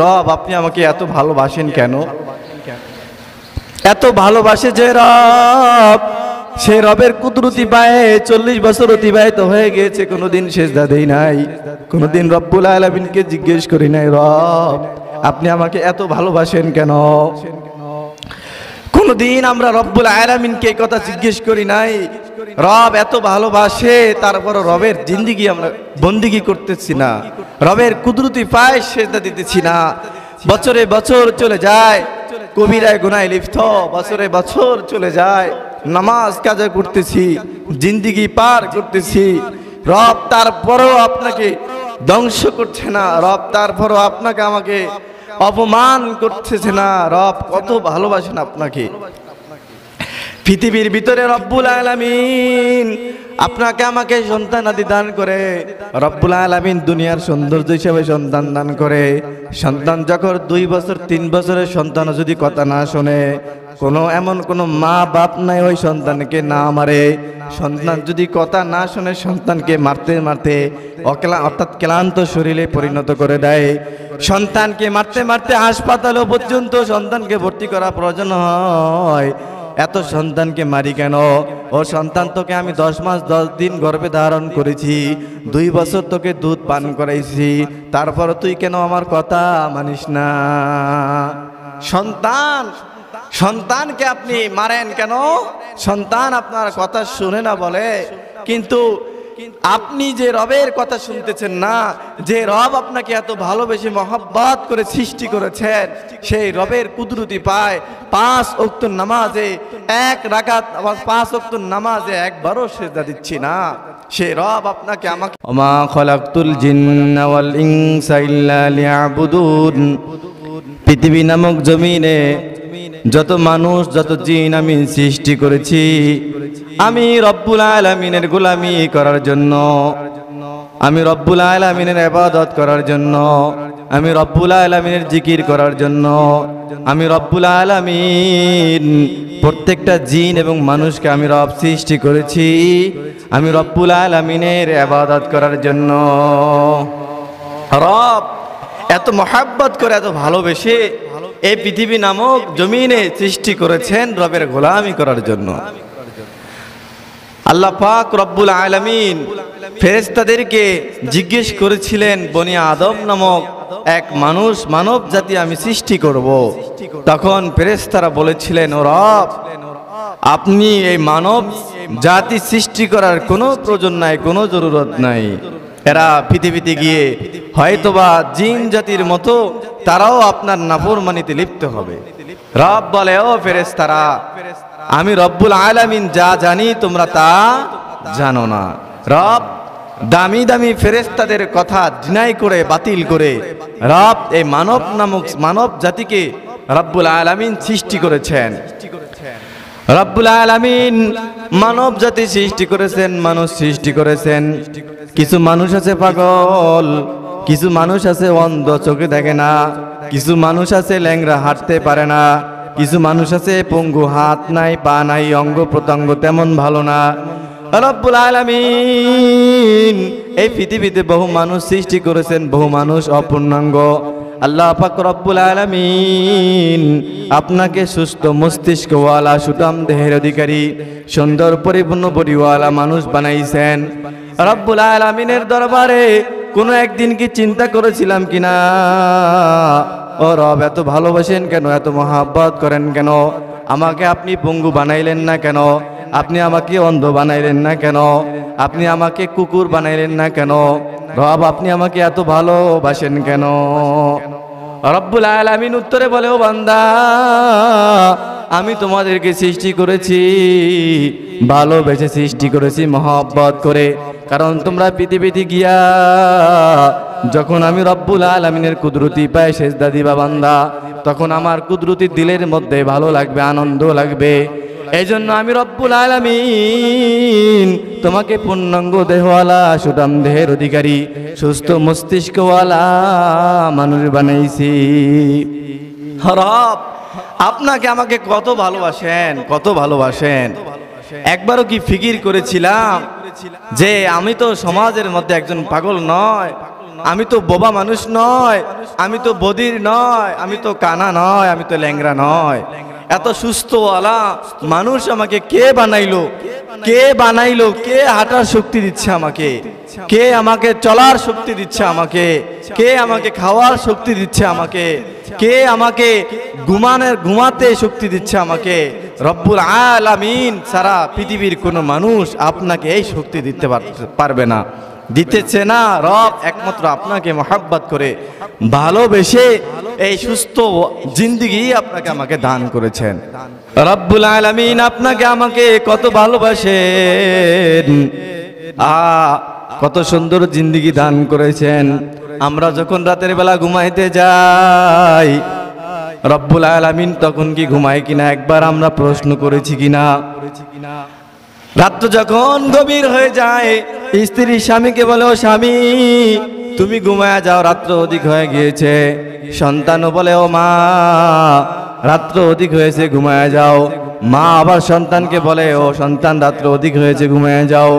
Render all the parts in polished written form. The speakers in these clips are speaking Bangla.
রব আপনি আমাকে এত ভালোবাসেন কেন? এত ভালোবাসে যে রব, সে রবের কুদরতি পায়ে 40 বছর অতিবাহিত হয়ে গেছে, কোনোদিন সেজদা দেই নাই, কোনোদিন রব্বুল আলামিনকে জিজ্ঞেস করি নাই রব আপনি আমাকে এত ভালোবাসেন কেন। কোনদিন আমরা রব্বুল আলামিনকে এই কথা জিজ্ঞেস করি নাই। রব এত ভালোবাসে, তারপর রবের জিন্দেগি আমরা বন্দিগি করতেছি না, রবের কুদরতি পায়ে সেজদা দিতেছি না। বছরে বছর চলে যায়, কবিরায় গুনায় লিপ্ত, বছরে বছর চলে যায়, নামাজ কাজা করতেছি, জিন্দেগি পার করতেছি, রব তারপরও আপনাকে ধ্বংস করছে না, রব তারপরও আপনাকে আমাকে অপমান করতেছে না। রব কত ভালোবাসেন আপনাকে। পৃথিবীর ভিতরে রব্বুল আলামিন আপনাকে আমাকে সন্তানাদি দান করে, রব্বুল আলামিন দুনিয়ার সৌন্দর্য হিসেবে সন্তান দান করে। সন্তান যখন 2 বছর 3 বছরের সন্তান যদি কথা না শোনে, এমন কোনো মা বাপ নাই ওই সন্তানকে না মারে। সন্তান যদি কথা না শোনে, সন্তানকে মারতে মারতে অর্থাৎ ক্লান্ত শরীরে পরিণত করে দেয়। সন্তানকে মারতে মারতে হাসপাতালে পর্যন্ত সন্তানকে ভর্তি করা প্রয়োজন হয়। এত সন্তানকে মারি কেন? ও সন্তান, তোকে আমি 10 মাস 10 দিন গর্ভে ধারণ করেছি, 2 বছর তোকে দুধ পান করাইছি, তারপর তুই কেন আমার কথা মানিস না? সন্তানকে আপনি মারেন কেন? সন্তান আপনার কথা শুনে না বলে, কিন্তু আপনি যে রবের কথা শুনতেছেন না, যে রব আপনাকে এত ভালোবেসে মহব্বত করে সৃষ্টি করেছেন, সেই রবের কুদরতি পায় 5 ওয়াক্ত নামাজে 1 রাকাত, 5 ওয়াক্ত নামাজে একবারও সিজদা দিচ্ছি না, সেই রব আপনাকে আমাকে ওমা খলাকতুল জিন্না ওয়াল ইনসা ইল্লা লিয়াবুদুন। পৃথিবী নামক জমিনে যত মানুষ যত জিন আমি সৃষ্টি করেছি, আমি রব্বুল আলামিনের গোলামি করার জন্য, আমি রব্বুল আলামিনের ইবাদত করার জন্য, আমি রব্বুল আলামিনের জিকির করার জন্য, আমি রব্বুল আলামিন প্রত্যেকটা জিন এবং মানুষকে আমি রব সৃষ্টি করেছি, আমি রব্বুল আলামিনের ইবাদত করার জন্য। রব এত মহব্বত করে, এত ভালোবেসে এই পৃথিবী নামক জমিনে সৃষ্টি করেছেন রবের গোলামি করার জন্য। আল্লাহ পাক রব্বুল আলামিন ফেরেশতাদেরকে জিজ্ঞেস করেছিলেন, বনি আদম নামক এক মানব জাতি আমি সৃষ্টি করব। তখন ফেরেশতারা বলেছিলেন, ও রব আপনি এই মানব জাতি সৃষ্টি করার কোনো প্রয়োজন নাই, কোনো জরুরত নাই। এরা পৃথিবীতে গিয়ে হয়তোবা জিন জাতির মতো তারাও আপনার নাফরমানিতে লিপ্ত হবে। রব বলে, ও ফেরেশতারা, আমি রব্বুল আলামিন যা জানি তোমরা তা জানো না। রব দামি দামি ফেরেশতাদের কথা ডিনাই করে, বাতিল করে রব এই মানব জাতিকে রব্বুল আলামিন সৃষ্টি করেছেন। রব্বুল আলামিন মানব জাতি সৃষ্টি করেছেন, মানুষ সৃষ্টি করেছেন। কিছু মানুষ আছে পাগল, কিছু মানুষ আছে অন্ধ, চোখে দেখে না, কিছু মানুষ আছে ল্যাংড়া, হাঁটতে পারে না, কিছু মানুষ আছে পঙ্গু, হাত নাই পা নাই, অঙ্গ প্রত্যঙ্গ তেমন ভালো না। রব্বুল আলামিন এই পৃথিবীতে বহু মানুষ সৃষ্টি করেছেন, বহু মানুষ অপূর্ণাঙ্গ। আল্লাহ পাক রব্বুল আলামিন আপনাকে সুস্থ মস্তিষ্কওয়ালা, সুঠাম দেহের অধিকারী, সুন্দর পরিপূর্ণ বডিওয়ালা মানুষ বানাইছেন। রব্বুল আলামিনের দরবারে কোনো একদিন কি চিন্তা করেছিলাম কিনা, ও রব এত ভালোবাসেন কেন, এত মহব্বত করেন কেন? আমাকে আপনি পঙ্গু বানাইলেন না কেন? আপনি আমাকে অন্ধ বানাইলেন না কেন? আপনি আমাকে কুকুর বানাইলেন না কেন? রব আপনি আমাকে এত ভালোবাসেন কেন? রব্বুল আলামিন উত্তরে বলে, ও বান্দা, আমি তোমাদেরকে সৃষ্টি করেছি, ভালোবেসে সৃষ্টি করেছি, মহব্বত করে। কারণ তোমরা পৃথিবীতে গিয়া যখন আমি রব্বুল আলামিনের কুদরতি পায়ে সেজদা দিবা বান্দা, তখন আমার কুদরতি দিলের মধ্যে ভালো লাগবে, আনন্দ লাগবে। এই জন্য আমি রব্বুল আলামিন তোমাকে পূর্ণাঙ্গ দেহওয়ালা, সুঠাম দেহের অধিকারী, সুস্থ মস্তিষ্কওয়ালা মানুষ বানাইছি। রব আপনাকে আমাকে কত ভালোবাসেন, কত ভালোবাসেন। একবারও কি ফিকির করেছিলাম যে আমি তো সমাজের মধ্যে একজন পাগল নয়, আমি তো বোবা মানুষ নয়, আমি তো বধির নয়, আমি তো কানা নয়, আমি তো ল্যাংড়া নয়। এত সুস্থওয়ালা মানুষ আমাকে কে বানাইলো? কে বানাইলো? কে হাঁটার শক্তি দিচ্ছে আমাকে? কে আমাকে চলার শক্তি দিচ্ছে আমাকে? কে আমাকে খাওয়ার শক্তি দিচ্ছে আমাকে? কে আমাকে ঘুমাতে শক্তি দিচ্ছে আমাকে? রব্বুল আলামিন সারা পৃথিবীর কোনো মানুষ আপনাকে এই শক্তি দিতে পারবে না, দিতেছে না। রব একমাত্র আপনাকে মহব্বত করে ভালোবেসে এই সুস্থ জিন্দেগি আপনাকে আমাকে দান করেছেন। রব্বুল আলামিন আপনাকে আমাকে কত ভালোবাসেন, কত সুন্দর জিন্দেগি দান করেছেন। আমরা যখন রাতের বেলা ঘুমাইতে যাই, রব্বুল আলামিন তখন কি ঘুমায় কিনা একবার আমরা প্রশ্ন করেছি কিনা? রাত্র যখন গভীর হয়ে যায়, স্ত্রী স্বামীকে বলে, ও স্বামী তুমি ঘুমায়া যাও, রাত্র অধিক হয়ে গিয়েছে। সন্তানও বলে, ও মা রাত্র অধিক হয়েছে, ঘুমায়া যাও। মা আবার সন্তানকে বলে, ও সন্তান রাত্র অধিক হয়েছে, ঘুমায়া যাও।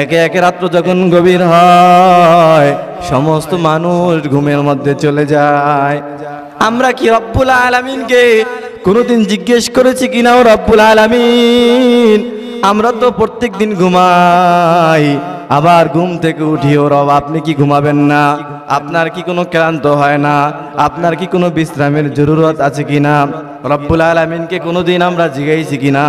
একে একে রাত্র যখন গভীর হয়, সমস্ত মানুষ ঘুমের মধ্যে চলে যায়। আমরা কি রব্বুল আলামিনকে কোনোদিন জিজ্ঞেস করেছি কিনা, ও রব্বুল আলামিন আমরা তো প্রত্যেক দিন ঘুমাই, আবার ঘুম থেকে উঠিও রব আপনি কি ঘুমাবেন না? আপনার কি কোনো ক্লান্ত হয় না? আপনার কি কোনো বিশ্রামের জরুরত আছে কিনা? রব্বুল আলামিনকে কোনোদিন আমরা জিজ্ঞাসি কিনা?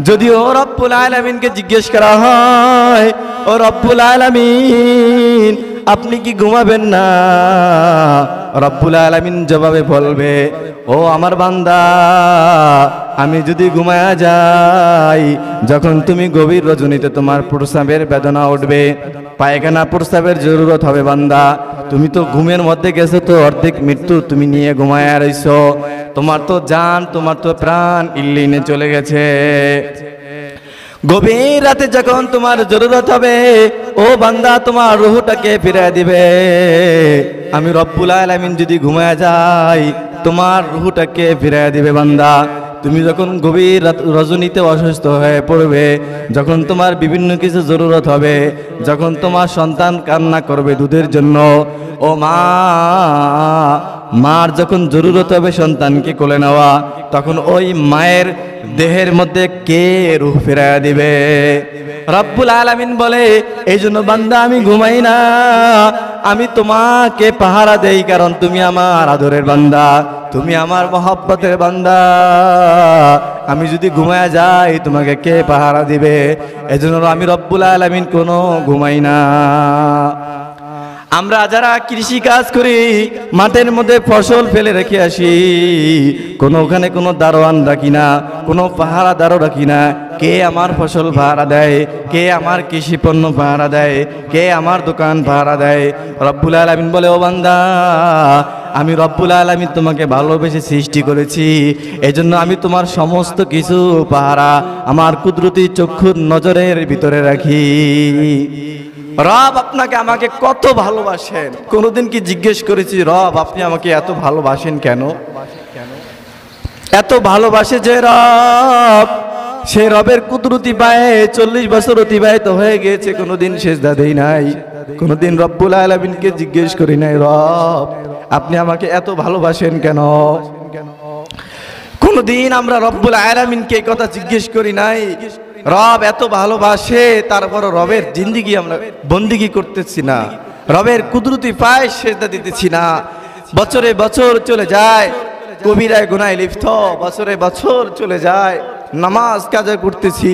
যদিও রব্বুল আলামিনকে জিজ্ঞেস করা হয়, ও রব্বুল আলামিন আপনি কি ঘুমাবেন না? রব্বুল আলামিন জবাবে বলবে, ও আমার বান্দা আমি যদি ঘুমায়া যাই, যখন তুমি গভীর রজনীতে তোমার প্রস্রাবের বেদনা উঠবে, পায়খানা প্রস্রাবের জরুরত হবে বান্দা, তুমি তো ঘুমের মধ্যে গেছো, তো অর্ধেক মৃত্যু তুমি নিয়ে ঘুমায়া রইছো, তোমার তো জান তোমার তো প্রাণ ইল্লিনে চলে গেছে। গভীর রাতে যখন তোমার জরুরত হবে, ও বান্দা তোমার রূহটাকে ফিরিয়ে দিবে। আমি রব্বুল আলামিন যদি ঘুমায়া যাই, তোমার রূহটাকে ফিরিয়ে দিবে বান্দা। তুমি যখন গভীর রজনীতে অসুস্থ হয়ে পড়বে, যখন তোমার বিভিন্ন কিছু জরুরত হবে, যখন তোমার সন্তান কান্না করবে দুধের জন্য, ও মা মার যখন জরুরত হবে সন্তানকে কোলে নেওয়া, তখন ওই মায়ের দেহের মধ্যে কে রূহ ফিরাইয়া দিবে? রব্বুল আলামিন বলে, এই জন্য বান্দা আমি ঘুমাই না, আমি তোমাকে পাহারা দেই, কারণ তুমি আমার আদরের বান্দা, তুমি আমার মহব্বতের বান্দা। আমি যদি ঘুমায়া যাই তোমাকে কে পাহারা দিবে? এজন্য আমি রব্বুল আলামিন কোনো ঘুমাই না। আমরা যারা কৃষি কাজ করি, মাঠের মধ্যে ফসল ফেলে রেখে আসি, ওখানে কোনো দারোয়ান রাখি না, কোনো পাহারাদারও রাখি না। কে আমার ফসল পাহারা দেয়? কে আমার কৃষি পণ্য পাহারা দেয়? কে আমার দোকান পাহারা দেয়? রব্বুল আলামিন বলে, ও বান্দা আমি রব্বুল আলামিন তোমাকে ভালোবেসে সৃষ্টি করেছি, এজন্য আমি তোমার সমস্ত কিছু পাহারা আমার কুদরতি চক্ষুর নজরের ভিতরে রাখি। রব আপনাকে আমাকে কত ভালোবাসেন, কোনোদিন কি জিজ্ঞেস করেছি রব আপনি আমাকে এত ভালোবাসেন কেন? এত ভালোবাসে যে রব, সে রবের কুদরতি পায়ে 40 বছর অতিবাহিত হয়ে গিয়েছে, কোনোদিন সেজদা দেই নাই, কোনোদিন রব্বুল আলামিনকে জিজ্ঞেস করি নাই রব আপনি আমাকে এত ভালোবাসেন কেন? কোনোদিন আমরা রব্বুল আলামিনকে এই কথা জিজ্ঞেস করি নাই। রব এত ভালোবাসে, তারপর রবের জিন্দেগি আমরা বন্দিগি করতেছি না, রবের কুদরতি পায়ে সেজদা দিতেছি না। বছরে বছর চলে যায়, কবিরায় গুনায় লিপ্ত, বছরে বছর চলে যায়, নামাজ কাজা করতেছি,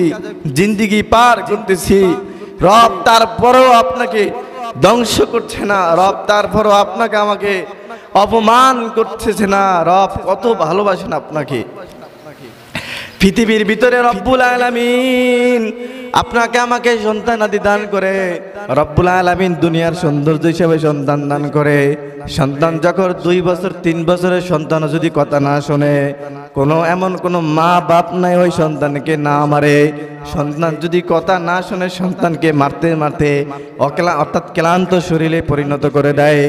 জিন্দেগি পার করতেছি, রব তারপরও আপনাকে ধ্বংস করছে না, রব তারপরও আপনাকে আমাকে অপমান করতেছে না। রব কত ভালোবাসেন আপনাকে। পৃথিবীর ভিতরে রব্বুল আলামিন আপনাকে আমাকে সন্তান আদি দান করে, রব্বুল আলামিন দুনিয়ার সৌন্দর্য হিসেবে সন্তান দান করে। সন্তান যখন 2 বছর 3 বছরের সন্তান যদি কথা না শোনে, এমন কোনো মা বাপ নাই ওই সন্তানকে না মারে। সন্তান যদি কথা না শোনে, সন্তানকে মারতে মারতে অর্থাৎ ক্লান্ত শরীরে পরিণত করে দেয়।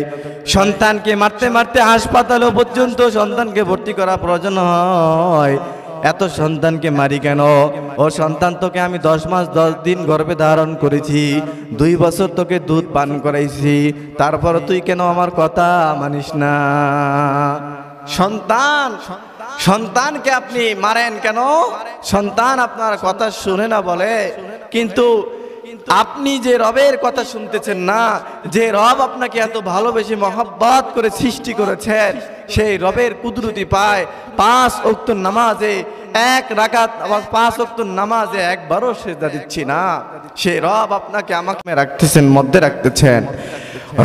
সন্তানকে মারতে মারতে হাসপাতালে পর্যন্ত সন্তানকে ভর্তি করা প্রয়োজন হয়। এত সন্তানকে মারি কেন? ও সন্তান, তোকে আমি 10 মাস 10 দিন গর্ভে ধারণ করেছি, 2 বছর তোকে দুধ পান করাইছি, তারপর তুই কেন আমার কথা মানিস না? সন্তানকে আপনি মারেন কেন? সন্তান আপনার কথা শুনে না বলে, কিন্তু আপনি যে রবের কথা শুনতেছেন না, যে রব আপনাকে এত ভালোবেসে মহব্বত করে সৃষ্টি করেছেন, সেই রবের কুদরতি পায় 5 ওয়াক্ত নামাজে 1 রাকাত, আবার 5 ওয়াক্ত নামাজে একবারও সিজদা দিচ্ছি না। সেই রব আপনাকে আমাকে রাখতেছেন, মধ্যে রাখতেছেন।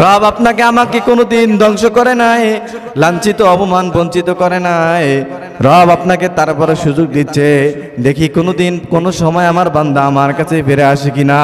রব আপনাকে আমাকে কোনোদিন ধ্বংস করে নাই, লাঞ্ছিত অপমান বঞ্চিত করে নাই। রব আপনাকে তারপরে সুযোগ দিচ্ছে, দেখি কোনোদিন কোনো সময় আমার বান্দা আমার কাছে ফিরে আসে কিনা।